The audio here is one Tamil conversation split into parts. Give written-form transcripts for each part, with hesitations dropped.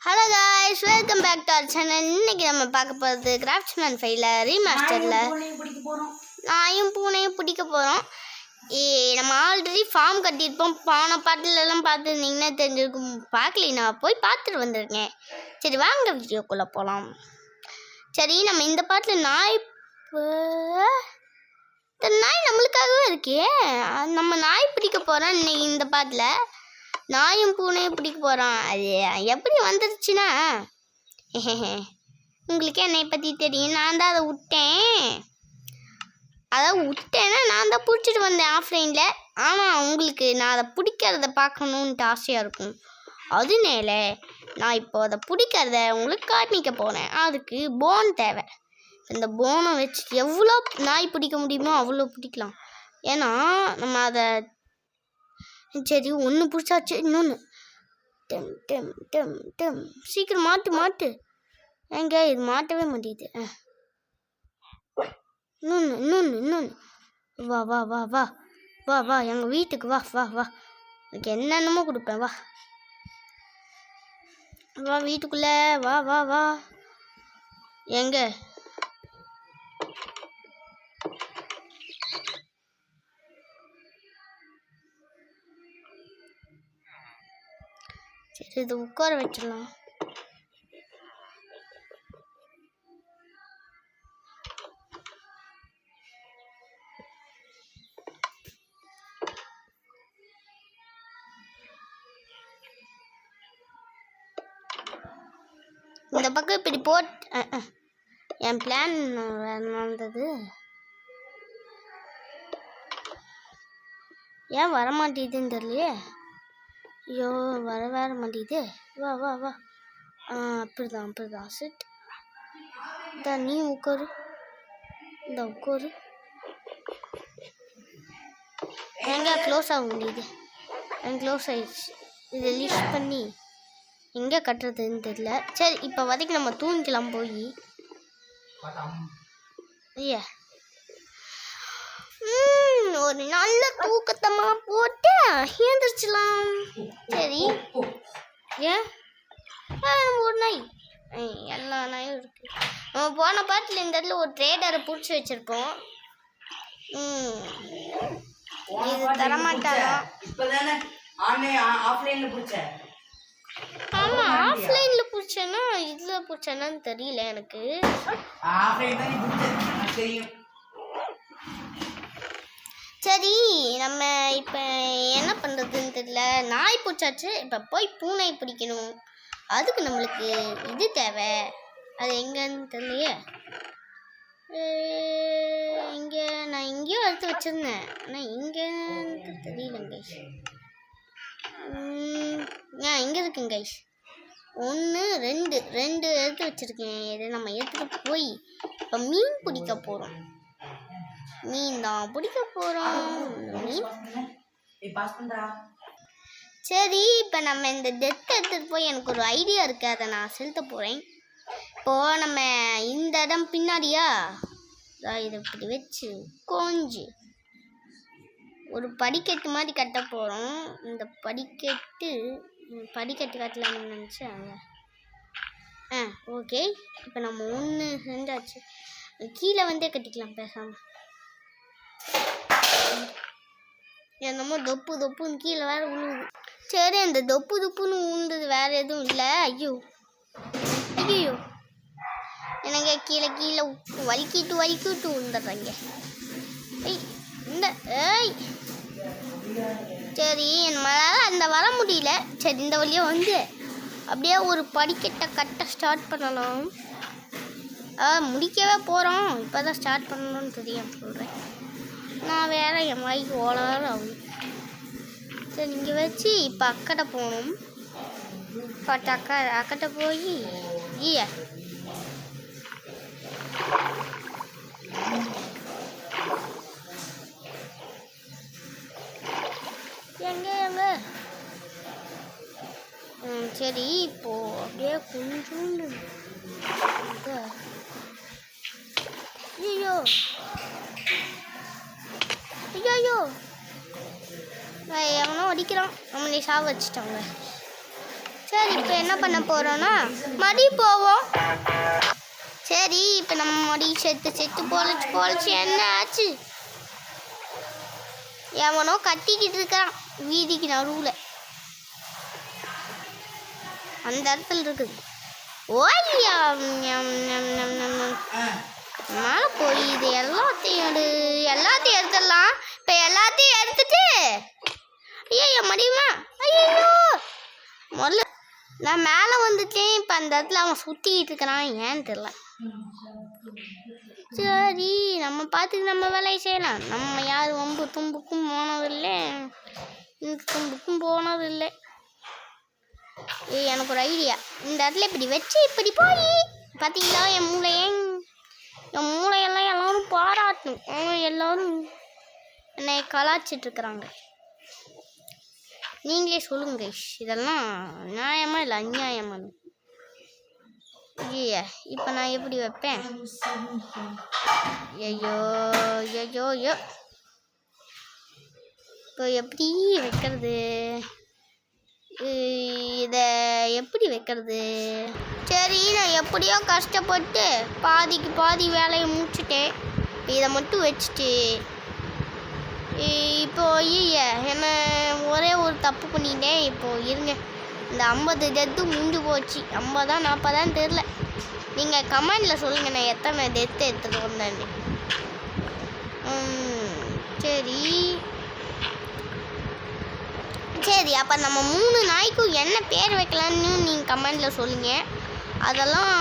Hello guys, welcome back to our channel. இன்னைக்கு நம்ம பார்க்க போகிறது கிராஃப்ட்ஸ்மேன் 5ல ரீமாஸ்டரில் நாயும் பூனையும் பிடிக்க போகிறோம். நம்ம ஆல்ரெடி ஃபார்ம் கட்டியிருப்போம். பானை பாட்டிலெல்லாம் பார்த்துருந்தீங்கன்னா தெரிஞ்சிருக்கும். பார்க்கலைன்னா போய் பார்த்துட்டு வந்துருக்கேன். சரி வாங்க வீடியோக்குள்ளே போகலாம். சரி, நம்ம இந்த பாட்டில் நாய் நம்மளுக்காகவே இருக்கே. நம்ம நாய் பிடிக்க போகிறோம் இன்னைக்கு. இந்த பாட்டில் நாயும் பூனையும் பிடிக்க போகிறோம். அது எப்படி வந்துருச்சுன்னா, உங்களுக்கு என்னை பற்றி தெரியும். நான் தான் அதை விட்டேன்னா நான் தான் பிடிச்சிட்டு வந்தேன் ஆஃப்லைனில். ஆனால் உங்களுக்கு நான் அதை பிடிக்கிறத பார்க்கணுன்ட்டு ஆசையாக இருக்கும். அதனால நான் இப்போ அதை பிடிக்கிறத உங்களுக்கு காமிக்க போகிறேன். அதுக்கு போன் தேவை. இந்த போனை வச்சு எவ்வளோ நாய் பிடிக்க முடியுமோ அவ்வளோ பிடிக்கலாம். ஏன்னா நம்ம அதை சரி ஒன்று பிடிச்சாச்சு. இன்னொன்று டெம் டெம் டெம் டெம் சீக்கிரம் மாட்டு எங்க இது மாட்டவே மாட்டேங்குது. இன்னொன்று வா வா வா வா வா வா எங்கள் வீட்டுக்கு வா வா வா எனக்கு என்னென்னமோ கொடுப்பேன். வா வா வீட்டுக்குள்ளே வா வா வா. எங்க சரி இது உட்கார வச்சிடலாம். இந்த பக்கம் இப்படி என் பிளான் வந்தது. ஏன் வரமாட்டேதுன்னு தெரியலையே. ஐயோ வர மாட்டேங்குது. வா வா வா. அப்படிதான் செட். நீ உட்காரு. இந்த உட்காரு. எங்கே க்ளோஸ் ஆக முடியுது. க்ளோஸ் ஆயிடுச்சு. இதை லிஸ்ட் பண்ணி எங்கே கட்டுறதுன்னு தெரியல. சரி இப்போ வரைக்கும் நம்ம தூங்கிக்கலாம் போய். ஐயா ஒரு நல்ல தூக்கத்தமாக போட்டு எழுந்திரிச்சிடலாம். சரி ஏன் ஒரு நாய் எல்லா நாயும் இருக்கு. நம்ம போன பாட்டில் இந்த இடத்துல ஒரு ட்ரேடரை பிடிச்சி வச்சிருப்போம். இது தரமாட்டாரா? ஆமா ஆஃப்லைன்ல பிடிச்சேன்னா இதுல பிடிச்சேன்னு தெரியல எனக்கு. சரி நம்ம இப்போ என்ன பண்ணுறதுன்னு தெரியல. நாய் பிடிச்சாச்சு. இப்போ போய் பூனை பிடிக்கணும். அதுக்கு நம்மளுக்கு இது தேவை. அது எங்கன்னு தெரியலையே. இங்கே நான் எங்கேயோ எடுத்து வச்சுருந்தேன். ஆனால் எங்கேன்னு தெரியலங்க. இங்கே இருக்குங்க கைஸ். 1 2 எடுத்து வச்சுருக்கேன். இதை நம்ம எடுத்துகிட்டு போய் இப்போ மீன் பிடிக்க போகிறோம். மீன் தான் பிடிக்க போகிறோம். சரி இப்போ நம்ம இந்த டெத்தை எடுத்துகிட்டு போய் எனக்கு ஒரு ஐடியா இருக்குது. அதை நான் செலுத்த போகிறேன். இப்போது நம்ம இந்த இடம் பின்னாடியா இதை இப்படி வச்சு கொஞ்சம் ஒரு படிக்கட்டு மாதிரி கட்ட போகிறோம். இந்த படிக்கட்டு கட்டலாம்னு நினச்சாங்க. ஓகே இப்போ நம்ம 1 செஞ்சாச்சு. கீழே வந்தே கட்டிக்கலாம் பேசாமல். என்னமோ தொப்புன்னு கீழே வேறு விழுவுது. சரி அந்த தொப்புன்னு விழுந்தது வேறு எதுவும் இல்லை. ஐயோ எனக்கு கீழே வலிக்கிட்டு விழுந்துடுறாங்க. சரி என்னால் அந்த வர முடியல. சரி இந்த வழியாக வந்து அப்படியே ஒரு படிக்கட்டை கட்ட ஸ்டார்ட் பண்ணலாம். முடிக்கவே போகிறோம். இப்போ தான் ஸ்டார்ட் பண்ணணும்னு தெரியும் சொல்கிறேன். நான் வேறு என் வாய்க்கு ஓலாறு ஆகும். சரி இங்கே வச்சு இப்போ அக்கட்டை போகணும். பட் அக்கட்டை போய் எங்க சரி இப்போ அப்படியே கொஞ்சோண்டு ஐயோ எவனோ அடிக்கிறான். நம்மளே சாவ வச்சுட்டாங்க. சரி இப்போ என்ன பண்ண போகிறோன்னா மடி போவோம். சரி இப்போ நம்ம மடி செத்து பொழைச்சி என்ன ஆச்சு? எவனோ கட்டிக்கிட்டு இருக்கான் வீதிக்கு நடுவில், அந்த இடத்துல இருக்குது. ஓய்யா மேலே போய் இது எல்லாத்தையும் எடுத்துடலாம். இப்போ எல்லாத்தையும் எடுத்துட்டு ஐயோ முடியுமா? ஐயோ முதல்ல நான் மேலே வந்துட்டேன். இப்போ அந்த இடத்துல அவன் சுற்றிக்கிட்டு இருக்கிறான், ஏன்னு தெரில. சரி நம்ம பார்த்துக்கு நம்ம வேலையை செய்யலாம். நம்ம யார் வம்பு தும்புக்கும் போனதில்லை, இந்த தும்புக்கும் போனதில்லை. எனக்கு ஒரு ஐடியா. இந்த இடத்துல இப்படி வச்சு இப்படி போய் பார்த்தீங்களா என் மூளையெல்லாம் எல்லாரும் பாராட்டணும். எல்லாரும் என்னை கலாச்சிட்ருக்குறாங்க. நீங்களே சொல்லுங்க, இதெல்லாம் நியாயமா இல்லை அநியாயமானு? ஐயா இப்போ நான் எப்படி வைப்பேன்? ஐயோ ஐயோ ஐயோ இப்போ எப்படி வைக்கிறது? இதை எப்படி வைக்கிறது? சரி நான் எப்படியோ கஷ்டப்பட்டு பாதிக்கு பாதி வேலையை முடிச்சுட்டேன். இதை மட்டும் வச்சுட்டு இப்போ என்ன ஒரே ஒரு தப்பு பண்ணிட்டேன். இப்போ இருங்க, இந்த 50 டெத்து முடிஞ்சு போச்சு. 50 40 தெரில. நீங்கள் கமெண்டில் சொல்லுங்கள் நான் எத்தனை டெத்து எடுத்துகிட்டு வந்தேன்னு. சரி அப்போ நம்ம 3 நாய்க்கும் என்ன பேர் வைக்கலான்னு நீங்கள் கமெண்டில் சொல்லுங்கள். அதெல்லாம்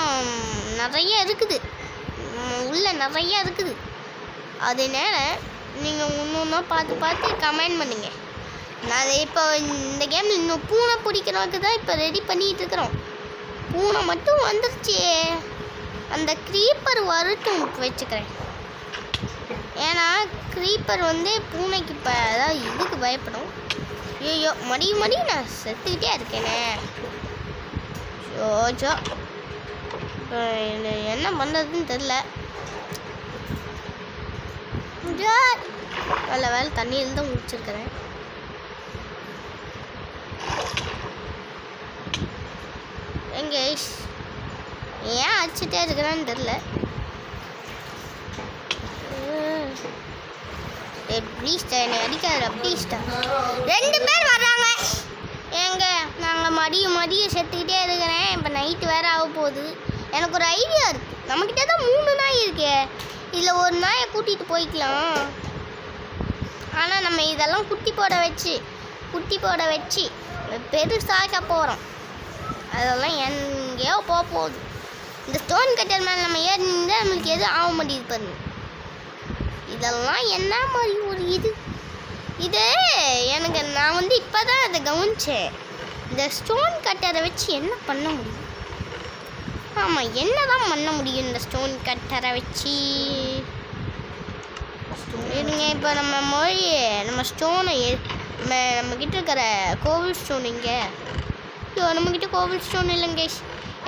நிறைய இருக்குது, உள்ள நிறைய இருக்குது. அதனால நீங்கள் ஒன்று பார்த்து கமெண்ட் பண்ணுங்கள். நான் இப்போ இந்த கேமில் இன்னும் பூனை பிடிக்கிறவங்க தான் இப்போ ரெடி பண்ணிகிட்டு இருக்கிறோம். பூனை மட்டும் வந்துருச்சு. அந்த க்ரீப்பர் வரட்டும் வச்சுக்கிறேன். ஏன்னா க்ரீப்பர் பூனைக்கு இப்போ அதாவது இதுக்கு பயப்படும். ஐயோ மடி நான் செத்துக்கிட்டே இருக்கேனே. ஜோ என்ன பண்ணுறதுன்னு தெரில. நல்ல வேலை தண்ணியில் தான் முடிச்சிருக்கிறேன். எங்க ஏன் அடிச்சுட்டே இருக்கிறேன்னு தெரில. ப்ளீஸ்டா என்னை அடிக்காத ப்ளீஸ்டா. 2 பேர் வர்றாங்க. ஏங்க நாங்கள் மதியம் செத்துக்கிட்டே இருக்கிறேன். இப்போ நைட்டு வேறு ஆக போகுது. எனக்கு ஒரு ஐடியா இருக்குது. நம்மக்கிட்ட தான் 3 நாய் இருக்கே, இதில் ஒரு நாயை கூட்டிகிட்டு போய்க்கலாம். ஆனால் நம்ம இதெல்லாம் குட்டி போட வச்சு பெருசாக்க போகிறோம். அதெல்லாம் எங்கேயோ போகுது. இந்த ஸ்டோன் கட்டர் மேலே நம்ம ஏறினா நம்மளுக்கு எதுவும் ஆக மாட்டேங்குது பாருங்க. இதெல்லாம் என்ன மாதிரி ஒரு இது எனக்கு நான் இப்போ தான் அதை கவனித்தேன். இந்த ஸ்டோன் கட்டரை வச்சு என்ன பண்ண முடியும்? ஆமாம் என்ன தான் பண்ண முடியும் இந்த ஸ்டோன் கட்டரை வச்சு? இருங்க இப்போ நம்ம ஸ்டோனை நம்மக்கிட்ட இருக்கிற கோவில் ஸ்டோன் இங்கே. நம்மக்கிட்ட கோவில் ஸ்டோன் இல்லைங்க.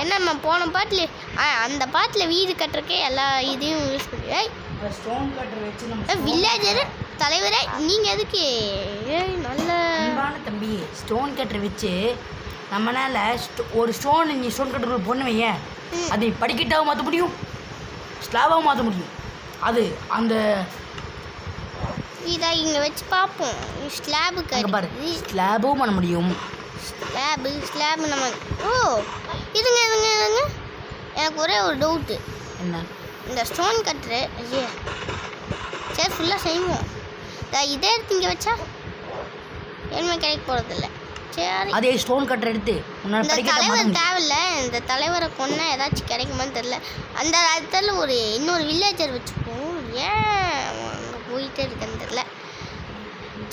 என்ன நம்ம போன பாட்டில் அந்த பாட்டில் வீடு கட்டுறக்கே எல்லா இதையும் யூஸ் பண்ணி ஸ்டோன் கட்டர் வச்சு நம்ம வில்லேஜர் தலைவரே நீங்கள் எதுக்கு நல்ல தம்பி ஸ்டோன் கட்டர் வச்சு நம்மளால ஒரு ஸ்டோன் நீ ஸ்டோன் கட்டர் பொண்ணுவைய அதை படிக்கட்டாகவும் மாற்ற முடியும், ஸ்லாபாகவும் மாற்ற முடியும். அது அந்த இதை இங்கே வச்சு பார்ப்போம். ஸ்லாபுக்கு பாரு ஸ்லாபும் பண்ண முடியும். ஸ்லாபு நம்ம இதுங்க எனக்கு ஒரே ஒரு டவுட்டு. என்ன? இந்த ஸ்டோன் கட்டுரு சரி ஃபுல்லாக செய்வோம். இதே எடுத்து இங்கே வச்சா எதுவுமே கிடைக்க போகிறதில்ல. சரி அதே ஸ்டோன் கட்டர் எடுத்து இந்த தலைவர் தேவையில்ல. இந்த தலைவரை கொண்டா ஏதாச்சும் கிடைக்குமான்னு தெரில. அந்த இடத்துல இன்னொரு வில்லேஜர் வச்சுப்போம். ஏன் அங்கே போயிட்டே இருக்குன்னு தெரில.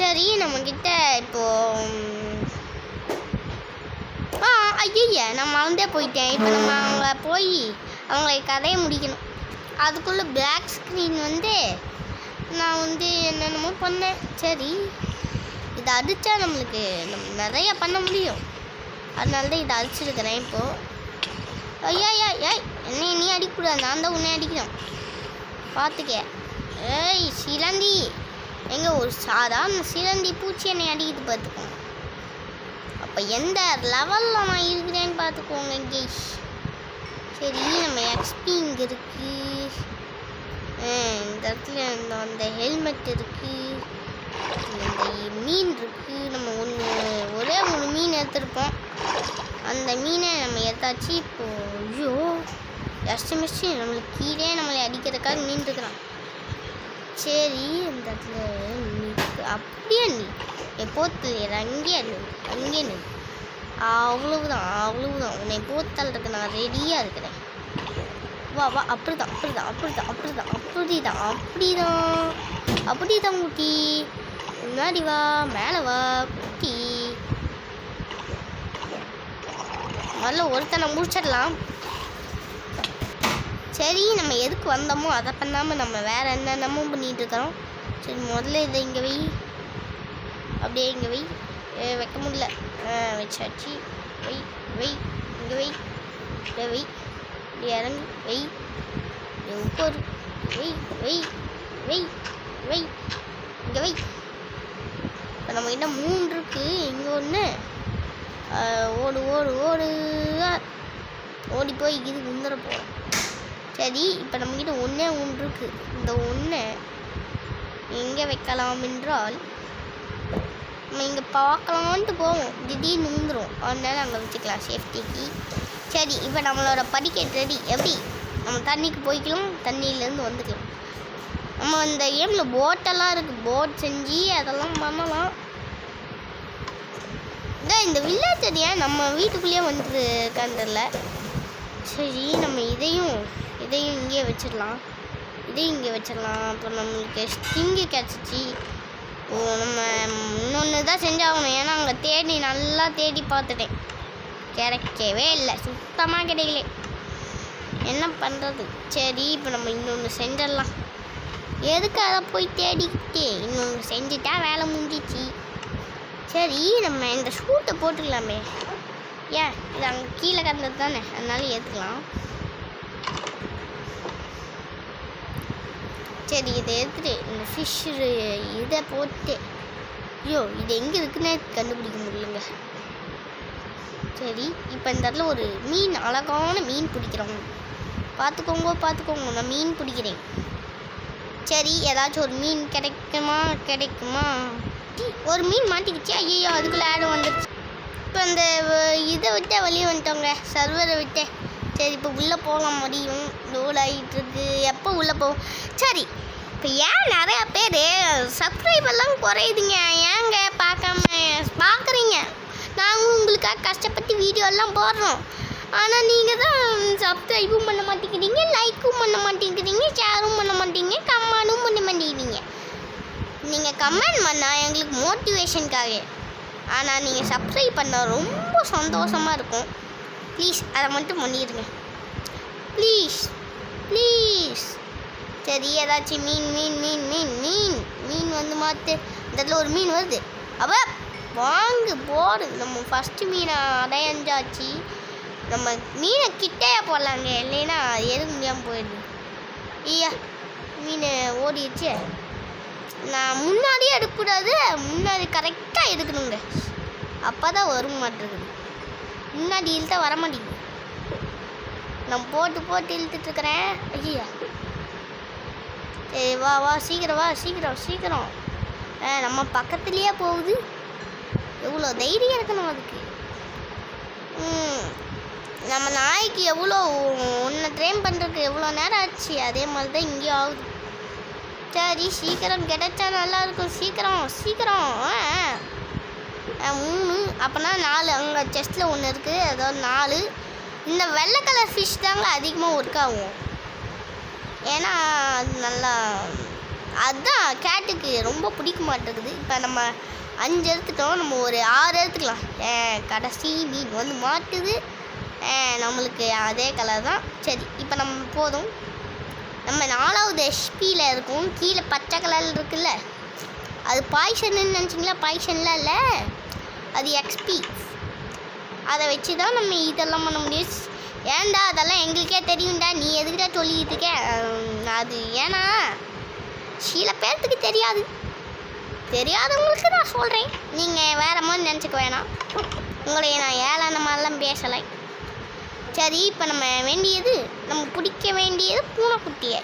சரி நம்மக்கிட்ட இப்போது ஐயா நான் மறந்தே போயிட்டேன். இப்போ நம்ம அங்கே போய் அவங்களை கதையை முடிக்கணும். அதுக்குள்ளே பிளாக் ஸ்க்ரீன் நான் என்னென்னமோ பண்ணேன். சரி இதை அடித்தா நம்மளுக்கு நிறையா பண்ண முடியும். அதனால தான் இதை அடிச்சிருக்கிறேன். இப்போது என்னை நீ அடிக்கக்கூடாது, நான் தான் உன்னை அடிக்கிறேன் பார்த்துக்க. சிலந்தி எங்கே ஒரு சாதாரண சிலந்தி பூச்சி என்னை அடிக்கிட்டு பார்த்துக்கோங்க. இப்போ எந்த லெவலில் நான் இருக்கிறேன்னு பார்த்துக்கோங்க கேஷ். சரி நம்ம எக்ஸ்பி இங்கே இருக்குது. இந்த இடத்துல அந்த ஹெல்மெட் இருக்குது. இந்த மீன் இருக்குது. நம்ம ஒரே ஒரு மீன் எடுத்துருப்போம். அந்த மீனை நம்ம எடுத்தாச்சு. இப்போது ஐயோ எஸ்எம்எஸ் நம்மளுக்கு கீழே நம்மளை அடிக்கிறதுக்காக மீன் இருக்கிறான். சரி இந்த இடத்துல அப்படியே நீ எப்போத்து அங்கேயே நின்று அவ்வளவுதான் உன்னை போத்தல்றதுக்கு நான் ரெடியாக இருக்கிறேன். வா வா அப்படிதான் குட்டி. முன்னாடி வா, மேலே வா குட்டி. முதல்ல ஒருத்தனை முடிச்சிடலாம். சரி நம்ம எதுக்கு வந்தோமோ அதை பண்ணாமல் நம்ம வேறு என்னென்னமோ பண்ணிகிட்டு இருக்கிறோம். சரி முதல்ல இதை இங்கே வை, அப்படியே இங்கே வை. வைக்க முடியல, வச்சாச்சு. வை இங்கே வை, இப்படியே வை, இப்படி இறங்கு வை, உட்காரு வை வை வை வை இங்கே வை. இப்போ நம்மக்கிட்ட 3 இருக்குது. இங்கே ஒன்று ஓடு ஓடு ஓடு ஓடி போய் இது முந்திர போகிறோம். சரி இப்போ நம்மக்கிட்ட 1 இருக்குது. இந்த 1 எங்கே வைக்கலாம் என்றால் நம்ம இங்கே பார்க்கலான்ட்டு போவோம், திடீர்னு வந்துடும். அதனால அங்கே வச்சுக்கலாம் சேஃப்டிக்கு. சரி இப்போ நம்மளோட படிக்கட்டு ரெடி. எப்படி நம்ம தண்ணிக்கு போய்க்கலாம், தண்ணியிலேருந்து வந்துக்கலாம். நம்ம இந்த கேமில் போட்டெல்லாம் இருக்குது, போட் செஞ்சு அதெல்லாம் பண்ணலாம். இந்த வில்லேஜ் ஏன் நம்ம வீட்டுக்குள்ளேயே வந்துட்டு இருக்கான்றல. சரி நம்ம இதையும் இங்கேயே வச்சிடலாம். அப்புறம் நம்மளுக்கு ஸ்டிங்கு கிடச்சிச்சு. நம்ம இன்னொன்று தான் செஞ்சாகணும். ஏன்னா அங்கே நல்லா தேடி பார்த்துட்டேன், கிடைக்கவே இல்லை, சுத்தமாக கிடைக்கல. என்ன பண்ணுறது? சரி இப்போ நம்ம இன்னொன்று செஞ்சிடலாம். எதுக்கு அதை போய் தேடிக்கிட்டே, இன்னொன்று செஞ்சுட்டா வேலை முடிஞ்சிச்சு. சரி நம்ம இந்த ஷூட்டை போட்டுக்கலாமே. ஏன் இது அங்கே கீழே கிடந்தது தானே, அதனால ஏற்றுக்கலாம். சரி இதை எடுத்துட்டு இந்த ஃபிஷ்ஷு இதை போட்டு, ஐயோ இது எங்கே இருக்குன்னே கண்டுபிடிக்க முடியலங்க. சரி இப்போ இந்த இடத்துல ஒரு மீன், அழகான மீன் பிடிக்கிறோம். பார்த்துக்கோங்க நான் மீன் பிடிக்கிறேன். சரி ஏதாச்சும் ஒரு மீன் கிடைக்குமா? ஒரு மீன் மாட்டிக்கிச்சு. ஐயோ அதுக்குள்ளே ஆடு வந்துடுச்சு. இப்போ இந்த இதை விட்டே வெளியே வந்துட்டோங்க, சர்வரை விட்டே. சரி இப்போ உள்ளே போகலாம், முடியும் லோட் ஆகிட்டுருக்கு. எப்போ உள்ளே போவோம்? சரி இப்போ ஏன் நிறையா பேர் சப்ஸ்கிரைபெல்லாம் குறையுதுங்க, ஏங்க பார்க்குறீங்க? நாங்கள் உங்களுக்காக கஷ்டப்பட்டு வீடியோலாம் போடுறோம். ஆனால் நீங்கள் தான் சப்ஸ்கிரைபும் பண்ண மாட்டேங்கிறீங்க, லைக்கும் பண்ண மாட்டேங்கிறீங்க, ஷேரும் பண்ண மாட்டேங்க, கமெண்டும் பண்ண மாட்டேங்கிறீங்க. நீங்கள் கமெண்ட் பண்ணால் எங்களுக்கு மோட்டிவேஷனுக்காக, ஆனால் நீங்கள் சப்ஸ்கிரைப் பண்ணால் ரொம்ப சந்தோஷமாக இருக்கும். ப்ளீஸ் அதை மட்டும் பண்ணிடுங்க ப்ளீஸ். சரி ஏதாச்சும் மீன் வந்து மாற்று. இந்த இடத்துல ஒரு மீன் வருது, வாங்கு போடு. நம்ம ஃபஸ்ட்டு மீனை அடையஞ்சாச்சு. நம்ம மீனை கிட்டையே போடலாங்க, இல்லைன்னா எடுக்க முடியாமல் போயிடுது. ஐயா மீன் ஓடிடுச்சு. நான் முன்னாடியே எடுக்கக்கூடாது, முன்னாடி கரெக்டாக எடுக்கணுங்க, அப்போ தான் வர மாட்டேங்குது. முன்னாடி இழுத்தா வர மாட்டேங்குது. நான் போட்டு இழுத்துட்ருக்குறேன். ஐயா சரி வா சீக்கிரம். நம்ம பக்கத்துலேயே போகுது. எவ்வளோ தைரியம் இருக்கணும் அதுக்கு. நம்ம நாய்க்கு எவ்வளோ ஒன்றை ட்ரெயின் பண்ணுறதுக்கு எவ்வளோ நேரம் ஆச்சு, அதே மாதிரி தான் இங்கேயும் ஆகுது. சரி சீக்கிரம் கிடைச்சா நல்லாயிருக்கும். சீக்கிரம் 3 அப்போனா 4. அங்கே செஸ்ட்டில் 1 இருக்குது, அதாவது 4. இந்த வெள்ளை கலர் ஃபிஷ் தாங்க அதிகமாக ஒர்க் ஆகும். ஏன்னா அது நல்லா, அதுதான் கேட்டுக்கு ரொம்ப பிடிக்க மாட்டேங்குது. இப்போ நம்ம 5 எடுத்துட்டோம், நம்ம ஒரு 6 எடுத்துக்கலாம். கடைசி மீன் வந்து மாட்டுது, நம்மளுக்கு அதே கலர் தான். சரி இப்போ நம்ம போதும். நம்ம 4வது ஹெச்பியில் இருக்கும். கீழே பச்சை கலரில் இருக்குல்ல, அது பாய்சன்னு நினச்சிங்களா? பாய்சன்லாம் இல்லை, அது எக்ஸ்பி. அதை வச்சு தான் நம்ம இதெல்லாம் பண்ண முடியும். ஏன்டா அதெல்லாம் எங்களுக்கே தெரியும்டா, நீ எதுக்கிட்ட சொல்லிக்கிட்டு இருக்க? அது ஏன்னா சில பேர்த்துக்கு தெரியாதவங்களுக்கு நான் சொல்கிறேன், நீங்கள் வேறு மாதிரி நினச்சிக்க வேணாம். உங்களை நான் ஏளான மாதிரிலாம் பேசலை. சரி, இப்போ நம்ம பிடிக்க வேண்டியது பூனைக்குட்டியை.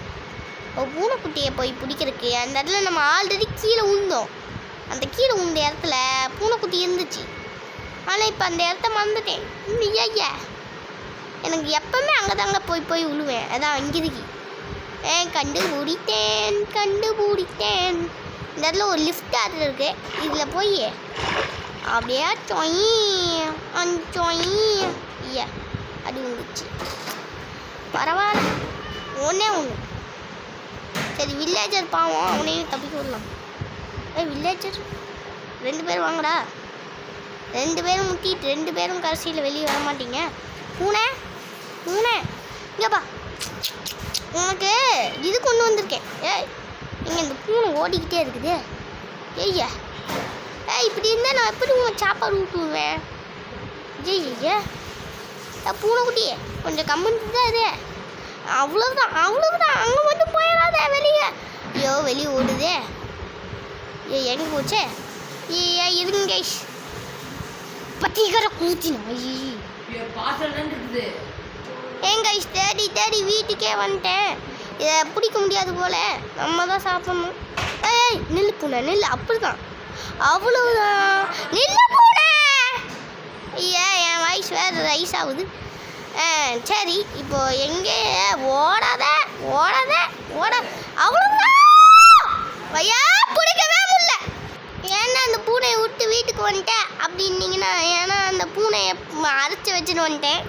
இப்போ பூனைக்குட்டியை போய் பிடிக்கிறதுக்கு அந்த இடத்துல நம்ம ஆல்ரெடி கீழே உழுந்தோம். அந்த கீழே உழுந்த இடத்துல பூனைக்குட்டி இருந்துச்சு. ஆனால் இப்போ அந்த இடத்த மறந்துட்டேன். ஐயா, எனக்கு எப்பவுமே அங்கே தாங்க போய் விழுவேன். அதான் அங்கே இருக்கு. கண்டுபிடித்தேன். இந்த இடத்துல ஒரு லிஃப்ட் ஆர்டர் இருக்கு. இதில் போய் அப்படியே ஐயா அது வந்துச்சு. பரவாயில்ல, ஒன்று சரி. வில்லேஜர் பாவம், அவனையும் தப்பிக்க விடலாம். வில்லேஜர் 2 பேர் வாங்கடா. 2 பேரும் முட்டிட்டு 2 பேரும் கடைசியில் வெளியே வர மாட்டீங்க. பூனை இங்கேப்பா, உனக்கு இது கொண்டு வந்திருக்கேன். இங்கே இந்த பூனை ஓடிக்கிட்டே இருக்குது. ஐயா இப்படி இருந்தால் நான் எப்படி உனக்கு சாப்பாடு ஊட்டுவேன்? ஐயா பூனைக்குட்டியே கொஞ்சம் கம்மிட்டு தான் இது. அவ்வளோதான். அங்கே மட்டும் போயிடாத வெளியே. ஐயோ வெளியே ஓடுதே. எங்கே போச்சே? இருங்க கைஸ், பத்திரிக்கரை கூச்சினா. கைஸ் தேடி வீட்டுக்கே வந்துட்டேன். இதை பிடிக்க முடியாது போல, நம்ம தான் சாப்பிடணும். நில்லு பூனை நில்லு. அப்படிதான், அவ்வளோதான். நில்லு பூனை. என் வயசு வேறு ரைஸ் ஆகுது. சரி, இப்போ எங்கே ஓடாத. அவ்வளோதான். ஐயா பிடிக்கவே முடியல. ஏன்னா அந்த பூனையை விட்டு வீட்டுக்கு வந்துட்டேன் அப்படின்னீங்கன்னா, ஏன்னா அந்த பூனையை அரைச்சி வச்சுட்டு வந்துட்டேன்.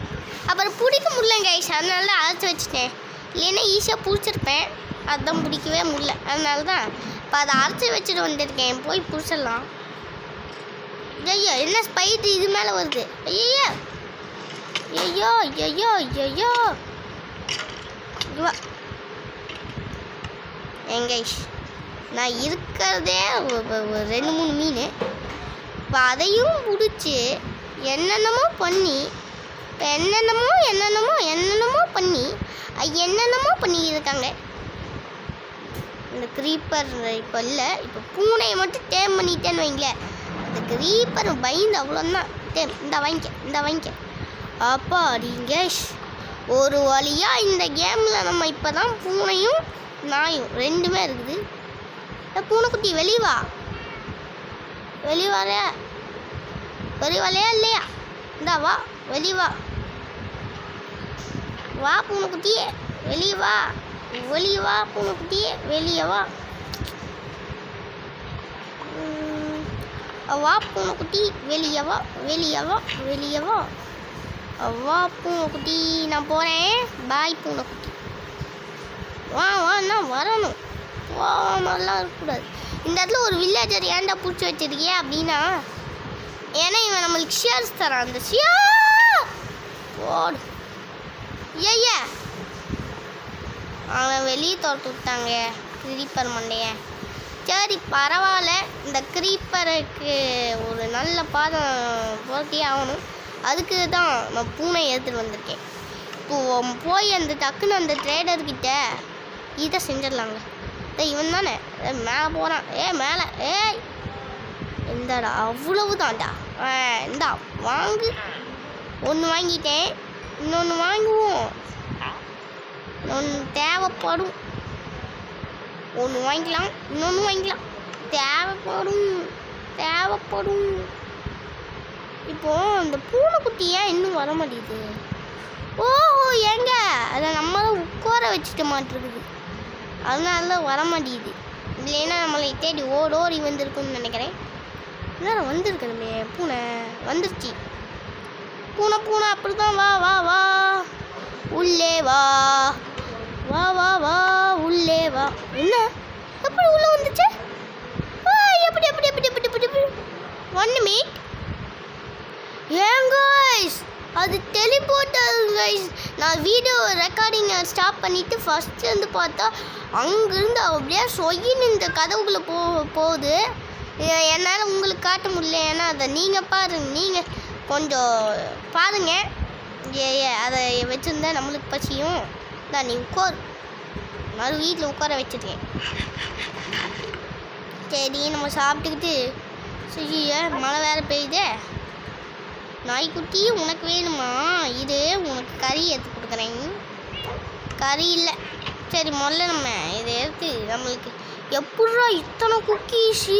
அப்புறம் பிடிக்க முடியல கைஸ், அதனால தான் அரைச்சி வச்சுட்டேன். இல்லைன்னா ஈஸியாக பிடிச்சிருப்பேன். அதுதான் பிடிக்கவே முடியல. அதனால தான் இப்போ அதை அரைச்சி வச்சுட்டு வந்துருக்கேன். போய் பிடிச்சிடலாம். ஐயோ என்ன ஸ்பைட் இது மேலே வருது. ஐயோ கைஸ், நான் இருக்கிறதே 2-3 மீன். இப்போ அதையும் பிடிச்சி என்னென்னமோ பண்ணி பண்ணியிருக்காங்க. இந்த க்ரீப்பர் இப்போ இல்லை. இப்போ பூனையை மட்டும் டேம் பண்ணிட்டேன்னு வைங்களேன். இந்த க்ரீப்பர் பயந்து அவ்வளோதான். டேம் இந்த வாங்கிக்க. அப்பா அப்படிங்க ஒரு வழியாக இந்த கேமில் நம்ம இப்போ தான் பூனையும் நாயும் 2மே இருக்குது. பூனைக்குட்டி வெளியே வரையா இல்லையா? இந்தா வா, வெளியே வா பூனைக்குட்டியே, வெளியே வா பூனைக்குட்டியே, வெளியே வா. வா பூனைக்குட்டி, வெளியே வா பூனைக்குட்டி. நான் போகிறேன். பாய் பூனைக்குட்டி. வா நான் வரணும். மாதிரிலாம் இருக்கக்கூடாது. இந்த இடத்துல ஒரு வில்லேஜர் ஏன்டா பிடிச்சி வச்சிருக்கியே அப்படின்னா, ஏன்னா இவன் நம்மளுக்கு ஷேர்ஸ் தரான். அந்த ஓடு. அவன் வெளியே துரத்து விட்டாங்க க்ரீப்பர் மண்டைய. சரி பரவாயில்ல, இந்த க்ரீப்பருக்கு ஒரு நல்ல பாதம் போட்டியே ஆகணும். அதுக்கு தான் நான் பூனை எடுத்துகிட்டு வந்திருக்கேன். இப்போது போய் அந்த டக்குன்னு அந்த ட்ரேடர்கிட்ட இதை செஞ்சிடலாங்க. இவன் தானே மேலே போகிறான். மேலே இந்தாடா, அவ்வளவுதான்டா. இந்தா வாங்கு. ஒன்று வாங்கிட்டேன், இன்னொன்று வாங்குவோம். ஒன்று தேவைப்படும். ஒன்று வாங்கிக்கலாம், இன்னொன்று வாங்கிக்கலாம். தேவைப்படும். இப்போது அந்த பூனைக்குட்டி ஏன் இன்னும் வர மாட்டேங்குது? ஏங்க அதை நம்ம தான் உட்கார வச்சுட்டு மாட்டிருக்குது. அதனால தான் வர மாட்டேங்குது. இல்லைன்னா நம்மளை தேடி ஓடி வந்திருக்குன்னு நினைக்கிறேன். இன்னும் வந்திருக்கணுமே. பூனை வந்துருச்சு. பூனை அப்படி தான். வா உள்ளே வா உள்ளே வா. என்ன எப்படி உள்ளே வந்துச்சு? எப்படி 1 minute. கைஸ் அது டெலிபோர்ட்டர் கைஸ். நான் வீடியோ ரெக்கார்டிங்கை ஸ்டாப் பண்ணிவிட்டு ஃபஸ்ட்டு வந்து பார்த்தா அங்கேருந்து அப்படியே சொயின்னு இந்த கதவுக்குள்ளே போகுது. என்னால் உங்களுக்கு காட்ட முடியல. ஏன்னா அதை நீங்கள் கொஞ்சம் பாருங்கள். அதை வச்சுருந்தா நம்மளுக்கு பசியும் தான். நீ உட்கார், நான் வீட்டில் உட்கார வச்சுருக்கேன். சரி நம்ம சாப்பிட்டுக்கிட்டு மழை வேறு பெய்யுதே. நாய்க்குட்டி உனக்கு வேணுமா? இது உனக்கு கறி எடுத்து கொடுக்குறேன். கறி இல்லை. சரி முதல்ல நம்ம இதை எடுத்து நம்மளுக்கு எப்பட்றா இத்தனை குக்கீஸு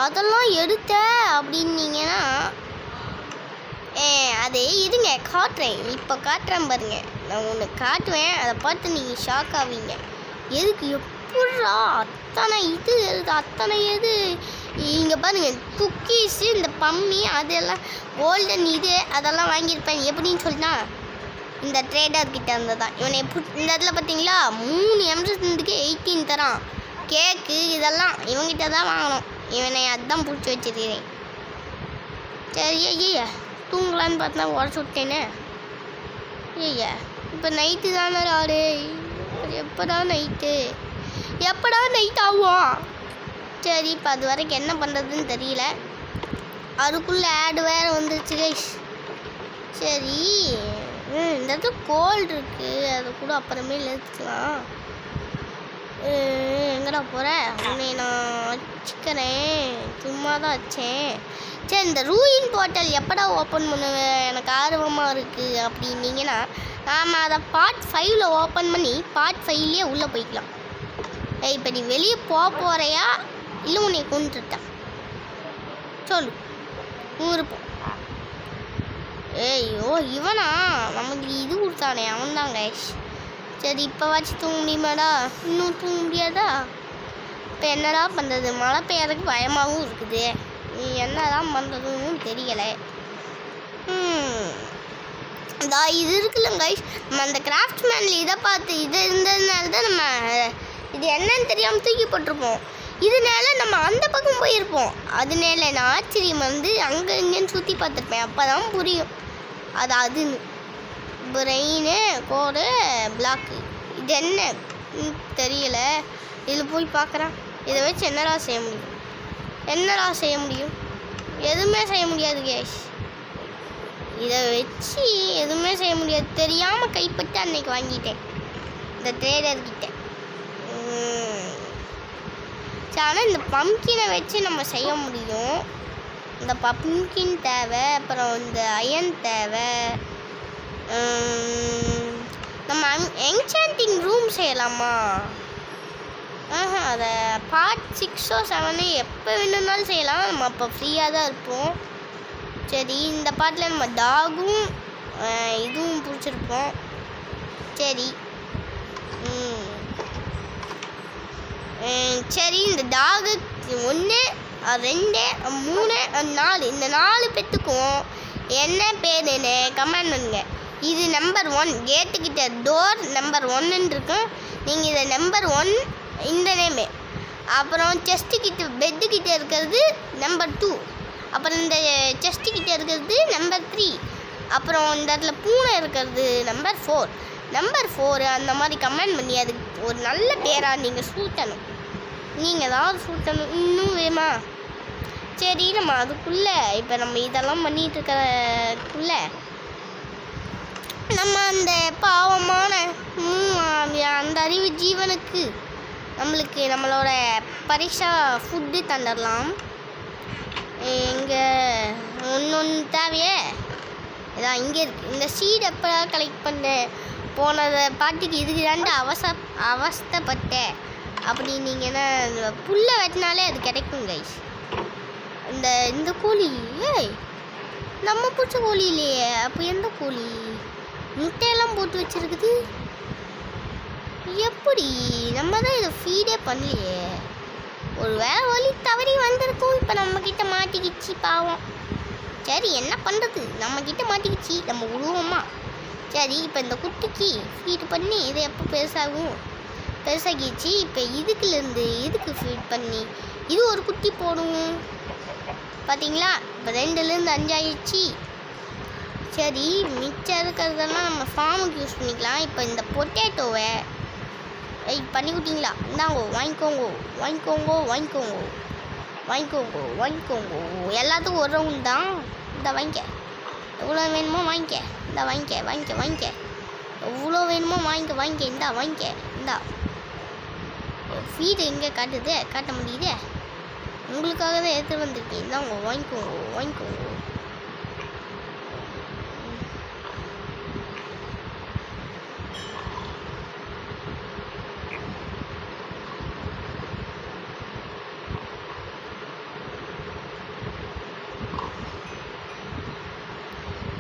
அதெல்லாம் எடுத்த அப்படின்னீங்கன்னா அது இருங்க காட்டுறேன். இப்போ காட்டுறேன் பாருங்க. நான் ஒன்று காட்டுவேன், அதை பார்த்து நீங்கள் ஷாக் ஆவீங்க. எதுக்கு எப்பட்றா அத்தனை இது அத்தனை இது இங்கே பாருங்க. குக்கீஸு இந்த பம்மி அதெல்லாம் கோல்டன் இது அதெல்லாம் வாங்கியிருப்பேன். எப்படின்னு சொல்லினா இந்த ட்ரேடர்கிட்ட இருந்து தான். இவனை இந்த இடத்துல பார்த்தீங்களா 3 எம்எஸ்க்கு 18 தரான். கேக்கு இதெல்லாம் இவங்கிட்ட தான் வாங்கணும். இவனை அதுதான் பிடிச்சி வச்சிருக்கிறேன். சரி ஐயா தூங்கலான்னு பார்த்தா உடச்சு விட்டேனே. ஐயா இப்போ நைட்டு தானே ஆடு. எப்படா நைட்டு ஆகும்? சரி இப்போ அது வரைக்கும் என்ன பண்ணுறதுன்னு தெரியல. அதுக்குள்ளே ஆடு வேறு வந்துருச்சு கைஸ். சரி இந்த இடத்துல கோல்டு இருக்குது, அதை கூட அப்புறமே எடுத்துக்கலாம். எங்கடா போகிற? உன்னை நான் வச்சுக்கிறேன், சும்மா தான் வச்சேன். சரி இந்த ரூயின் போர்ட்டல் எப்படா ஓப்பன் பண்ணுவேன், எனக்கு ஆர்வமாக இருக்குது அப்படின்னீங்கன்னா நாம் அதை பார்ட் 5ல் ஓப்பன் பண்ணி பார்ட் 5லேயே உள்ளே போய்க்கலாம். இப்போ நீ வெளியே போகிறையா இல்லை உன்னை கொண்டுட்டேன் சொல்லு விருப்பம். ஐயோ இவனா நமக்கு இது கொடுத்தானே அவன் தான் கைஸ். சரி இப்போ வச்சு தூங்க முடியுமாடா? இன்னும் தூங்க முடியாதா? இப்போ என்னடா பண்ணுறது? மழை பெய்யறதுக்கு பயமாகவும் இருக்குது. நீ என்னதான் பண்ணுறதுன்னு தெரியலை. இது இருக்குல்ல கைஸ், நம்ம அந்த கிராஃப்ட்மேனில் இதை பார்த்து இது இருந்ததுனால தான் நம்ம இது என்னன்னு தெரியாமல் தூக்கி போட்டிருப்போம். இதனால நம்ம அந்த பக்கம் போயிருப்போம். அதனால நான் ஆச்சரியம் வந்து அங்கே இங்கேன்னு சுற்றி பார்த்துருப்பேன். அப்போ தான் புரியும் அது அதுன்னு. பிரெயினு கோடு பிளாக்கு இது என்ன தெரியல. இதில் போய் பார்க்குறேன். இதை வச்சு என்னடா செய்ய முடியும்? எதுவுமே செய்ய முடியாது கேஷ். இதை வச்சு எதுவுமே செய்ய முடியாது. தெரியாமல் கைப்பட்டு அன்னைக்கு வாங்கிட்டேன் இந்த ட்ரேடர்கிட்ட. ஆனால் இந்த பம்கினை வச்சு நம்ம செய்ய முடியும். இந்த பம்கின் தேவை, அப்புறம் இந்த அயன் தேவை. நம்ம என்சாண்டிங் ரூம் செய்யலாமா? அதை பார்ட் 6 or 7 எப்போ வேணும்னாலும் செய்யலாம். நம்ம அப்போ ஃப்ரீயாக தான் இருப்போம். சரி இந்த பாட்டில் நம்ம டாகும் இதுவும் பிடிச்சிருப்போம். சரி சரி இந்த டாகு 1 2 3 4 இந்த 4 பேத்துக்கும் என்ன பேருன்னு கமெண்ட் பண்ணுங்க. இது நம்பர் 1 கேட்டுக்கிட்ட டோர் நம்பர் 1ன்னு இருக்கும். நீங்கள் இதை நம்பர் 1 இந்த நேமு. அப்புறம் செஸ்ட்டுக்கிட்ட பெட்டுக்கிட்ட இருக்கிறது நம்பர் 2. அப்புறம் இந்த செஸ்ட்டுக்கிட்ட இருக்கிறது நம்பர் 3. அப்புறம் இந்த இடத்துல பூனை இருக்கிறது நம்பர் 4 அந்த மாதிரி கமெண்ட் பண்ணி அதுக்கு ஒரு நல்ல பேராக நீங்கள் சூட்டணும். நீங்கள் தான் சூட்டணும். இன்னும் வேணுமா? சரி நம்ம அதுக்குள்ளே இப்போ நம்ம இதெல்லாம் பண்ணிகிட்டு இருக்கிறக்குள்ளே நம்ம அந்த பாவமான அந்த அறிவு ஜீவனுக்கு நம்மளோட பரிசாக ஃபுட்டு தந்துடலாம். இங்கே ஒன்று தேவையே இதான் இங்கே இருக்குது. இந்த சீட் எப்போ கலெக்ட் பண்ணேன் போனதை பாட்டிக்கு இதுக்கு தாண்டு அவஸ்தைப்பட்டேன் அப்படின்னீங்கன்னா புல்லை வெட்டினாலே அது கிடைக்கும் கைஸ். இந்த கோழி நம்ம பிடிச்ச கோழி இல்லையே. அப்போ எந்த கோழி முட்டையெல்லாம் போட்டு வச்சுருக்குது? எப்படி? நம்ம தான் இதை ஃபீடே பண்ணலையே. ஒரு வேளை வழி தவறி வந்திருக்கும். இப்போ நம்மக்கிட்ட மாட்டிக்கிச்சு பாவம். சரி என்ன பண்ணுறது, நம்மக்கிட்ட மாட்டிக்கிச்சு, நம்ம விடுவோமா? சரி இப்போ இந்த குட்டிக்கு ஃபீட் பண்ணி இதை எப்போ பெருசாகிடுச்சு. இப்போ இதுக்குலேருந்து இதுக்கு ஃபீட் பண்ணி இது ஒரு குட்டி போடும். பார்த்தீங்களா? இப்போ 2லேருந்து 5 ஆகிடுச்சு. சரி மிச்சம் இருக்கிறதெல்லாம் நம்ம ஃபார்முக்கு யூஸ் பண்ணிக்கலாம். இப்போ இந்த பொட்டேட்டோவை பண்ணி கொடுத்தீங்களா? இந்தாங்கோ வாங்கிக்கோங்க. எல்லாத்துக்கும் ஒரு ரவுண்ட் தான். இந்த வாங்கிக்க, எவ்வளோ வேணுமோ வாங்கிக்க. இந்த வாங்கிக்க எவ்வளோ வேணுமோ வாங்கிக்க. இந்தா ஃபீடு எங்கே காட்டுது? காட்ட முடியுதே. உங்களுக்காக தான் எடுத்துகிட்டு வந்திருக்கேன். இந்தாங்க வாங்கிக்கோங்க.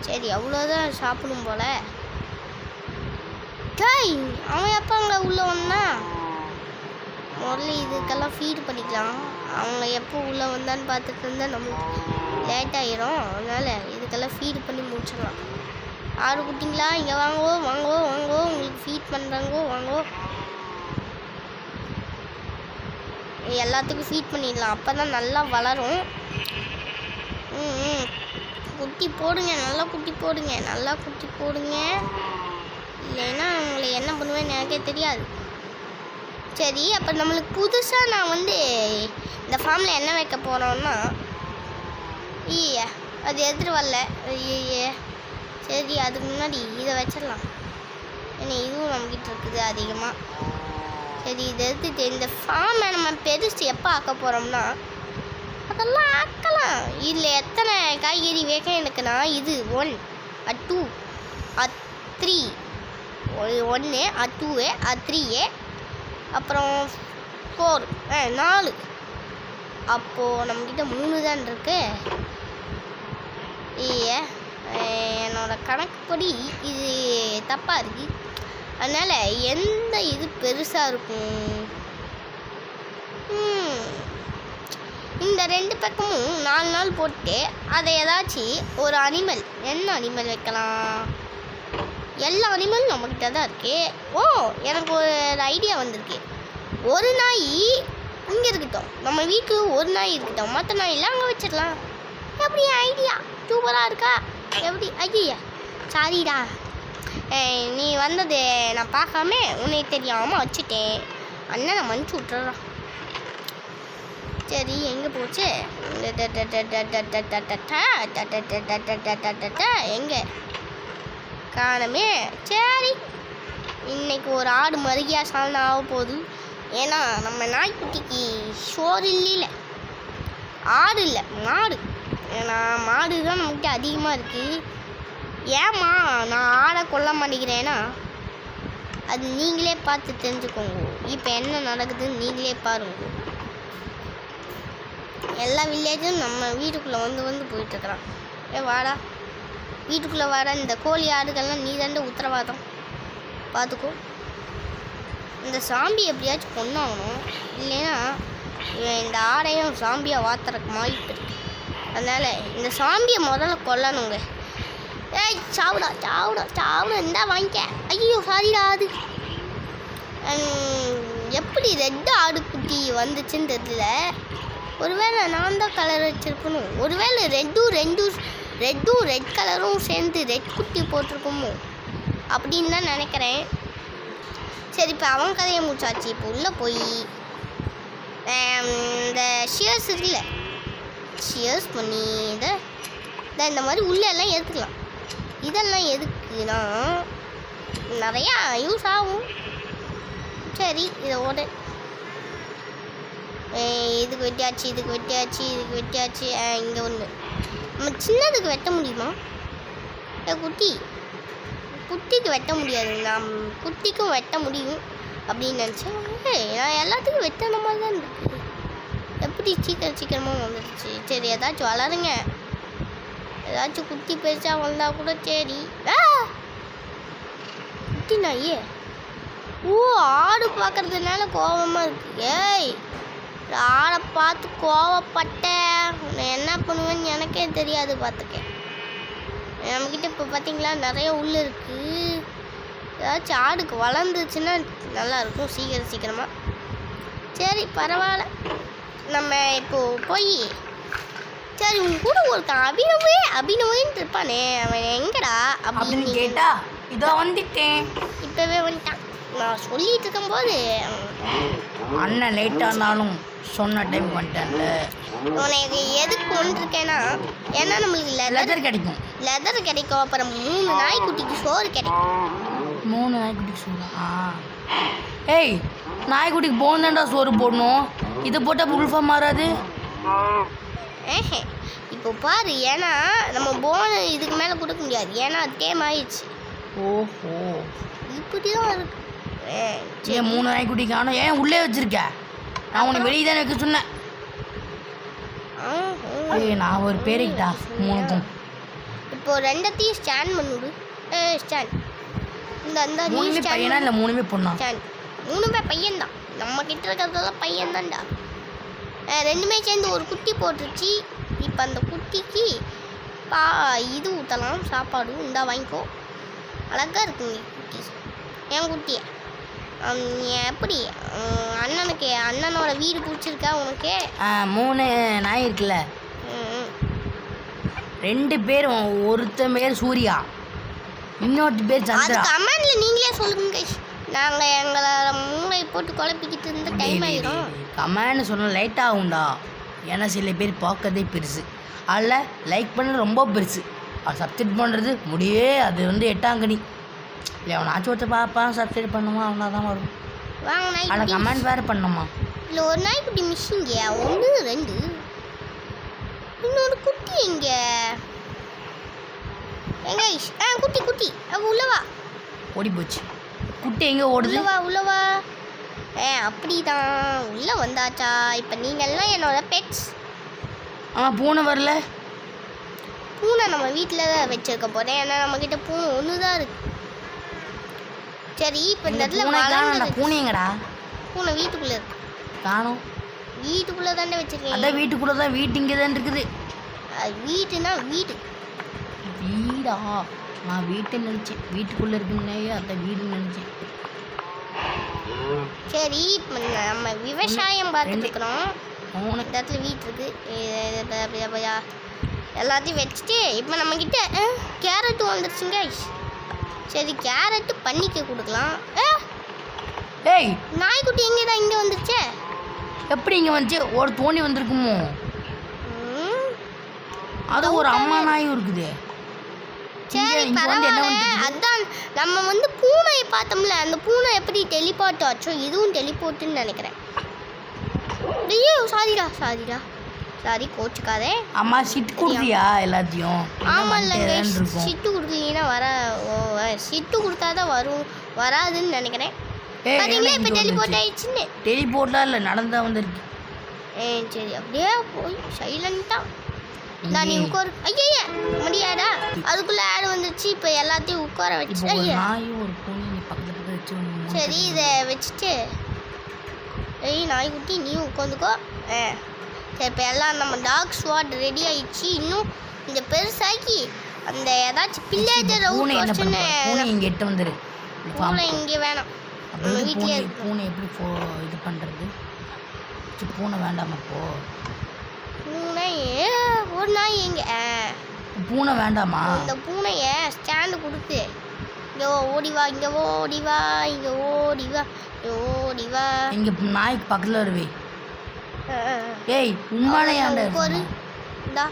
சரி அவ்வளோதான் சாப்பிடும் போல. டேய் அவன் எப்போ அங்கே உள்ளே வந்தான்? முதல்ல இதுக்கெல்லாம் ஃபீட் பண்ணிக்கலாம். அவங்க எப்போ உள்ளே வந்தான்னு பார்த்துட்டு இருந்தால் நம்மளுக்கு லேட் ஆகிரும். அதனால் இதுக்கெல்லாம் ஃபீட் பண்ணி முடிச்சிடலாம். ஆடு குட்டிங்களா இங்கே வாங்கோ வாங்கோ வாங்கோ, உங்களுக்கு ஃபீட் பண்ணுறாங்கோ வாங்கோ. எல்லாத்துக்கும் ஃபீட் பண்ணிடலாம், அப்போ தான் நல்லா வளரும். குட்டி போடுங்க, நல்லா குட்டி போடுங்க, நல்லா குட்டி போடுங்க. இல்லைன்னா உங்களை என்ன பண்ணுவேன்னு எனக்கே தெரியாது. சரி அப்போ நம்மளுக்கு புதுசாக நான் வந்து இந்த ஃபார்மில் என்ன வைக்க போகிறோன்னா, அது எடுத்துகிட்டு வரல. சரி அதுக்கு முன்னாடி இதை வச்சிடலாம். ஏன்னா இதுவும் நம்மக்கிட்ட இருக்குது அதிகமாக. சரி இதை எடுத்துட்டு இந்த ஃபார்மை நம்ம பெருசு எப்போ ஆக்க போகிறோம்னா, அதெல்லாம் ஆக்கலாம். இதில் எத்தனை காய்கறி வைக்க எனக்குன்னா, இது 1 2 3 1 2 3 அப்புறம் 4 4. அப்போது நம்மக்கிட்ட 3 தான் இருக்கு. என்னோட கணக்குப்படி இது தப்பாக இருக்கு. அதனால் எந்த இது பெருசாக இருக்கும்? இந்த 2 பக்கமும் 4 நாள் போட்டு அதை ஏதாச்சும் ஒரு அனிமல், என்ன அனிமல் வைக்கலாம்? எல்லா அனிமலும் நம்மக்கிட்ட தான் இருக்கு. எனக்கு ஒரு ஐடியா வந்திருக்கு. ஒரு நாய் இங்கே இருக்கட்டும், நம்ம வீட்டில் ஒரு நாய் இருக்கட்டும், மற்ற நாயெல்லாம் அங்கே வச்சிடலாம். எப்படி ஐடியா? சூப்பராக இருக்கா? எப்படி? ஐயா சாரிடா, நீ வந்தது நான் பார்க்காம உன்னை தெரியாமல் வச்சுட்டேன். அண்ணனை மன்னிச்சு விட்டுறான். சரி எங்கே போச்சு? எங்கே காணமே. சரி இன்னைக்கு ஒரு ஆடு மருகியா சால்னா ஆக போகுது. ஏன்னா நம்ம நாய்க்குட்டிக்கு சோறு இல்லை, ஆடு இல்லை மாடு. ஏன்னா மாடு தான் நம்மகிட்ட அதிகமாக இருக்குது. ஏம்மா நான் ஆடை கொல்ல மாட்டேங்கிறேன்னா, அது நீங்களே பார்த்து தெரிஞ்சுக்கோங்க. இப்போ என்ன நடக்குதுன்னு நீங்களே பாருங்க. எல்லா வில்லேஜும் நம்ம வீட்டுக்குள்ளே வந்து போயிட்டுருக்குறான். வாடா வீட்டுக்குள்ளே வாடா. இந்த கோழி ஆடுகள்லாம் நீ தாண்ட உத்தரவாதம் பார்த்துக்கோ. இந்த சாம்பி எப்படியாச்சும் கொண்டாகணும், இல்லைன்னா இந்த ஆடையும் சாம்பியாக வாத்துறதுக்கு வாய்ப்பு இருக்கு. அதனால் இந்த சாம்பியை முதல்ல கொல்லணுங்க. சாவுடா சாவுடா சாவுடா, இந்தா வாங்கிக்க. ஐயோ சாரிடா. அது எப்படி ரெட் ஆடு குட்டி வந்துச்சுன்னு தெரியல. ஒருவேளை நான் தான் கலர் வச்சுருக்கணும். ஒருவேளை ரெட்டும் ரெட் கலரும் சேர்ந்து ரெட் குட்டி போட்டிருக்கோமோ அப்படின்னு தான் நினைக்கிறேன். சரி இப்போ அவன் கதையை முடிச்சாச்சு. இப்போ உள்ளே போய் இந்த ஷியர்ஸ் இருக்குல்ல, ஷியர்ஸ் பண்ணி இந்த மாதிரி உள்ளெல்லாம் எடுத்துக்கலாம். இதெல்லாம் எதுக்குன்னா நிறையா யூஸ் ஆகும். சரி இதோட இதுக்கு வெட்டியாச்சு, இதுக்கு வெட்டியாச்சு, இதுக்கு வெட்டியாச்சு. இங்கே ஒன்று நம்ம சின்னதுக்கு வெட்ட முடியுமா? குட்டிக்கு வெட்ட முடியாது. நான் குட்டிக்கும் வெட்ட முடியும் அப்படின்னு நினச்சேன். நான் எல்லாத்துக்கும் வெட்டின மாதிரி தான் இருக்குது. எப்படி சீக்கிரமாக வந்துடுச்சு. சரி ஏதாச்சும் வளருங்க, ஏதாச்சும் குட்டி பெருசாக வந்தால் கூட சரி. குட்டி நாயே ஆடு பார்க்கறதுனால கோபமாக இருக்கு. ஆடை பார்த்து கோவப்பட்டேன். நான் என்ன பண்ணுவேன்னு எனக்கே தெரியாது. பார்த்துக்கேன். நம்மக்கிட்ட இப்போ பார்த்தீங்களா நிறைய உள்ள இருக்குது. ஏதாச்சும் ஆடுக்கு வளர்ந்துச்சுன்னா நல்லாயிருக்கும் சீக்கிரமாக. சரி பரவாயில்ல. நம்ம இப்போது போய் சரி உன் கூட ஒருத்தன் அபினவேன்னு இருப்பானே, அவன் எங்கடா அப்படின்னு கேட்டா இதோ வந்துட்டேன். இப்போவே வந்துட்டான். நான் சொல்லிட்டு இருக்கும்போது அண்ணன் லேட்டாக இருந்தாலும் சொன்ன டைம் வந்துட்டேன்ல. உனக்கு எதுக்கு கொண்டிருக்கேன்னா, ஏன்னா நம்மளுக்கு லெதர் கிடைக்கும். அப்புறம் 3 நாய்க்குட்டிக்கு சோறு கிடைக்கும். 3 நாய்க்குட்டிக்கு சோறு? ஏய் நாய்க்குட்டிக்கு போனதாண்டா சோறு போடணும். இது போட்டால் புல்ஃபா மாறாது. இப்போ பாரு, ஏன்னா நம்ம போன இதுக்கு மேலே கொடுக்க முடியாது. ஏன்னா அது டேம் ஆயிடுச்சு. ஓஹோ இப்படி தான் இருக்கு. ஏன் 3 நாய்க்குட்டி காணும்? ஏன் உள்ளே வச்சிருக்க? நான் உனக்கு வெளியே தானே வைக்க சொன்னேன். நான் ஒரு பேருக்கிட்டா 3க்கும். இப்போ ரெண்டத்தையும் ஸ்டாண்ட் பண்ணிவிடு. ஸ்டாண்ட் இந்த நீ மூணுமே பையனா இல்லை மூணுமே பொண்ணா? ஸ்டாண்ட். 3 பையன்தான். நம்ம கிட்ட இருக்கிறதெல்லாம் பையன் தான்டா. ரெண்டுமே சேர்ந்து ஒரு குட்டி போட்டுருச்சு. இப்போ அந்த குட்டிக்கு இது ஊற்றலாம், சாப்பாடு. இந்தா வாங்கிக்கோ. அழகாக இருக்குங்க குட்டி. என் குட்டியை எப்படி அண்ணனோட வீடு பிடிச்சிருக்கா உனக்கு? 3 நாய் இருக்குல்ல, 2 பேர், ஒருத்தன் பேர் சூர்யா, இன்னொரு பேர் அது சந்திரா. கமெண்ட்ல நீங்களே சொல்லுங்க guys. நாங்க எங்களை மூளை போட்டு குழப்பிக்கிட்டு இருந்த டைம் ஆயிடும். கமெண்ட் சொன்ன லைட் ஆகும்டா. ஏன்னா சில பேர் பார்க்கறதே பெருசு, அதில் லைக் பண்ணது ரொம்ப பெருசு. அது சப்ஸ்கிரைப் பண்ணுறது முடியே, அது 8ஆங்கனி இல்லை. அவனாச்சும் ஒருத்தர் பார்ப்பான், சப்ஸ்கிரைப் பண்ணுமா, அவனா தான் வரும். வாங்க அதில் நாய்க்குட்டி. கமெண்ட் வேறு பண்ணணுமா? இல்லை ஒரு நாய்க்குட்டி மிஸ்ஸிங்க. 1 2 இன்னொரு குட்டி எங்க எங்க குட்டி குட்டி உள்ளவா ஓடி போச்சு. குட்டி எங்கே ஓடுது? உள்ளவா. அப்படிதான் உள்ள வந்தாச்சா? இப்போ நீங்கள்லாம் என்னோட பெட்ஸ். பூனை வரல. பூனை நம்ம வீட்டில் தான் வச்சிருக்க போகிறேன். ஏன்னா நம்மக்கிட்ட பூனை 1 தான் இருக்கு. சரி இப்போ இந்த இடத்துல பூனை எங்கடா? பூனை வீட்டுக்குள்ளே இருக்கு. காணோம். வீட்டுக்குள்ளே தானே வச்சிருக்கேன். அதான் வீட்டுக்குள்ளே தான். வீட்டு இங்கே தான் இருக்குது. வீட்டுனா வீடு. வீடா? நான் வீட்டுன்னு நினச்சேன். வீட்டுக்குள்ளே இருக்குன்னே அதான் வீடுன்னு நினச்சேன். சரி இப்போ நம்ம விவசாயம் பார்த்துட்டு இருக்கிறோம். மூணு இந்த இடத்துல வீட்டு இருக்கு. எல்லாத்தையும் வச்சுட்டு இப்போ நம்மக்கிட்ட கேரட்டு வந்துருச்சுங்க. சரி கேரட்டு பண்ணிக்க கொடுக்கலாம். ஏய் நாய்க்குட்டி எங்கேடா இங்கே வந்துருச்சே? எப்படி இங்கே வந்துச்சு? ஒரு தோணி வந்திருக்குமோ? அது ஒரு அம்மா நாயும் இருக்குது. சரி பரவாயில்ல. அதான் நம்ம பூனையை பார்த்தோம்ல, அந்த பூனை எப்படி டெலிபோர்ட் ஆச்சோ இதுவும் டெலிபோர்ட்டுன்னு நினைக்கிறேன். ஐயோ சாரிடா சாரி கோச்சுக்காதே. அம்மா சிட்டு கொடுத்தியா எல்லாத்தையும்? ஆமாம்ல சிட்டு கொடுக்கலீங்கன்னா சிட்டு கொடுத்தாதான் வராதுன்னு நினைக்கிறேன். பார்த்தீங்களா இப்போ டெலிபோர்ட் ஆயிடுச்சுன்னு? டெலிபோர்ட்லாம் இல்லை, நடந்தா வந்துருக்கு. சரி அப்படியே போய் சைலண்ட்டாக நான் நீ உட்காரு. ஐயா முடியாடா, அதுக்குள்ளே ஆடு வந்துச்சு. இப்போ எல்லாத்தையும் உட்கார வச்சு நாயும் ஒரு பூனை நீ பக்கத்தில் வச்சு. சரி இதை வச்சுட்டு நாய்க்குட்டி நீயும் உட்காந்துக்கோ. சரி இப்போ எல்லாம் நம்ம டாக் ஸ்வாட் ரெடி ஆயிடுச்சு. இன்னும் இந்த பெருசாக்கி அந்த ஏதாச்சும் பிள்ளையாச்சர் பூனை இங்கே எட்டு வந்துரு. பூனை இங்கே வேணாம், நம்ம வீட்டிலே பூனை எப்படி இது பண்ணுறது? பூனை வேண்டாமா? இப்போ பூனை ஒரு நாய் எங்க? பூனை வேண்டாமா? இந்த பூனையை ஸ்டாண்டு கொடுத்து இங்கே ஓடிவா, இங்கே ஓடிவா, இங்கே ஓடிவா, ஓடிவா. இங்கே நாய்க்கு பக்கத்தில் வருவே. ஏய் உண்மையாண்ட ஒரு இந்தா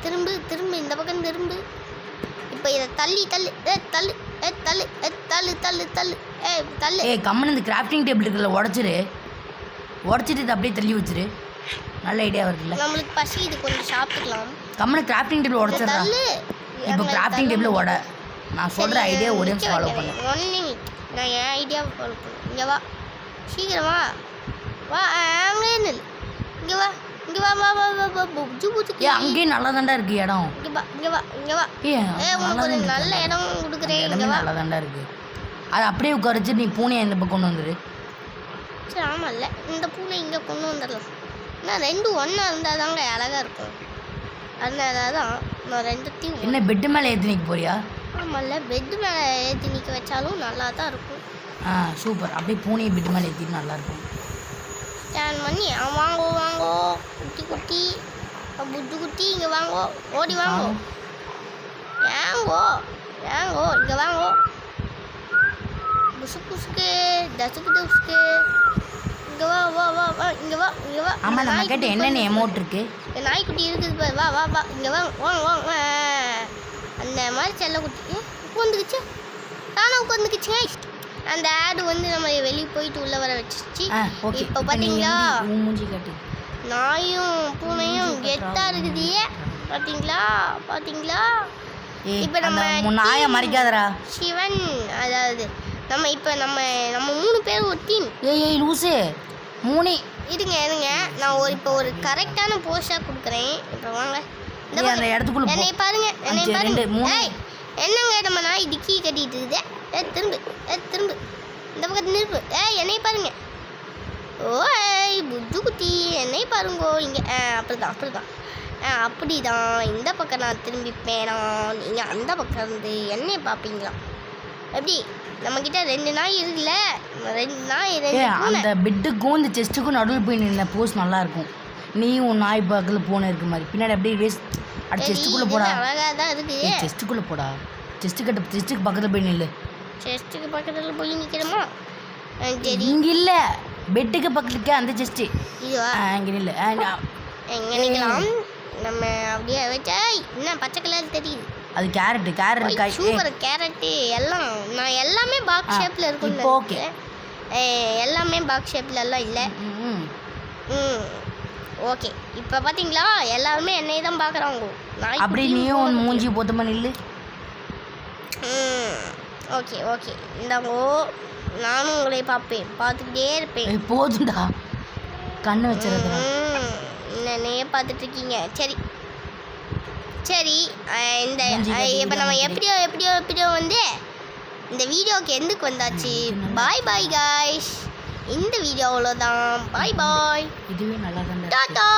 திரும்பு இந்த பக்கம் திரும்பு. இப்போ இதை தள்ளி தள்ளு தள்ளு தள்ளு தள்ளு தள்ளு தள்ளு தள்ளு. கம்மன் இந்த கிராஃப்டிங் டேபிள் இருக்குல்ல, உடச்சிட்டு இதை அப்படியே தள்ளி வச்சிரு. நல்ல ஐடியா வருதுல்ல. நம்மளுக்கு பசி, இது கொஞ்சம் சாப்பிட்டுக்கலாம். கம்மன் கிராஃப்டிங் டேபிள் உடச்சிடா. இப்போ கிராஃப்டிங் டேபிள் உட. நான் சொல்கிற ஐடியா ஒரே ஃபாலோ பண்ணு. 1 minute நான் என் ஐடியாவை ஃபாலோ பண்ணேன். இங்கே வா சீக்கிரமா வா. அங்கே நில். இங்கே வா புஜு புஜு. அங்கேயும் நல்லா தாண்டா இருக்கு இடம். இங்கே வா. உனக்கு ஒரு நல்ல இடம் கொடுக்குறேன். இங்கே வா. நல்லா தாண்டா இருக்கு. அது அப்படியே உட்கார வச்சு நீ பூனையை இந்த பக்கம் கொண்டு வந்துடு. சரி ஆமாம்ல, இந்த பூனை இங்கே கொண்டு வந்துடலாம். ஆனால் 2 ஒன்றா இருந்தால் தாங்க அழகாக இருக்கும். அதனால தான் நான் 2த்தையும். என்ன பெட்டு மேலே ஏற்றி நிற்க போறியா? ஆமாம்ல, பெட்டு மேலே ஏற்றி நிற்க வச்சாலும் நல்லா தான் இருக்கும். சூப்பர். அப்படியே பூனையை பெட்டு மேலே ஏற்றிட்டு நல்லாயிருக்கும். ஸ்டாண்ட் பண்ணி வாங்கோ குட்டி புட்டு குட்டி இங்கே வாங்கோ, ஓடி வாங்கோ, இங்கே வாங்கோ. புசுக்கு டசுக்கு இங்கே வா. இங்கே வா. ஆமாம், நம்ம கிட்ட என்னென்ன அமௌண்ட் இருக்கு? நாய்க்குட்டி இருக்குது பாரு. வா இங்கே வாங்க. அந்த மாதிரி செல்லக்குட்டி உட்காந்துக்குச்சு. தானே உட்காந்துக்குச்சுங்க. அந்த ஆடு நம்ம வெளியே போயிட்டு உள்ளே வர வச்சிருச்சு. இப்போ பார்த்தீங்களா நாயும் பூனையும் கெத்தாக இருக்குது. பார்த்தீங்களா இப்போ நம்ம நாயை மறைக்காதரா சிவன். அதாவது நம்ம 3 பேர் ஒரு டீம். ஏய் லூசு மூணு. இருங்க நான் இப்போ ஒரு கரெக்டான போஸ்டாக கொடுக்குறேன். இப்போ வாங்க இந்த நீ அந்த இடத்துக்குள்ள என்னை போ. பாருங்க என்னை 5, பாருங்க 2, 3. ஏய் என்னங்க நம்ம நாய் டிக்கி கட்டிட்டு இருக்குது திரும்பு திரும்பு இந்த பக்கத்து நிற்பு என்னை பாருங்க ஓய் புத்து குட்டி என்னை பாருங்கோ இங்கே அப்படிதான் அப்படிதான் இந்த பக்கம் நான் திரும்பிப்பேனா நீங்கள் அந்த பக்கம் இருந்து என்னை பார்ப்பீங்களா எப்படி நம்மக்கிட்ட 2 நாய் இருக்குல்ல 2 நாய் 2 பூனை அந்த பெட்டுக்கும் இந்த செஸ்ட்டுக்கும் நடுவில் போய் நின்ன போஸ் நல்லா இருக்கும். நீ உன் நாய் பக்கத்தில் பூனை இருக்க மாதிரி பின்னாடி அப்படியே வேஸ்ட் அது செஸ்ட்டுக்குள்ளே போடா. அழகாக தான் இருக்குது செஸ்ட்டுக்குள்ளே போடா. செஸ்ட்டுக்கு பக்கத்தில் போய் நில்லு. செஸ்ட்டுக்கு பக்கத்தில் போய் நிற்கிறோமா சரி இங்கே இல்லை பெட்டுக்கு பக்கத்துக்கு அந்த செஸ்ட்டு இதுவா இங்கே நில்லு எங்கே நிற்கலாம் நம்ம அப்படியே வச்சா என்ன பச்சை கலர் தெரியுது அது கேரட் காய். சூப்பர் கேரட்டு எல்லாம் நான் எல்லாமே பாக்ஸ் ஷேப்பில் இருக்கும்னு இப்போ ஓகே. எல்லாமே பாக்ஸ் ஷேப்பில் எல்லாம் இல்லை ஓகே இப்போ பார்த்தீங்களா எல்லாருமே என்னை தான் பார்க்குறாங்க நாய் அப்படி நீயும் உன் மூஞ்சி போத்தமாக நில்லு. ஓகே இந்தாங்கோ நானும் உங்களை பார்த்துக்கிட்டே இருப்பேன் போதும்டா கண்ணு வச்சிருக்கா. என்னையே பார்த்துட்டு இருக்கீங்க சரி இந்த இப்போ நம்ம எப்படியோ வந்து இந்த வீடியோக்கு எதுக்கு வந்தாச்சு பாய் காய்ஸ் இந்த வீடியோ அவ்வளோதான் பாய் இதுவே நல்லா தான் டாடா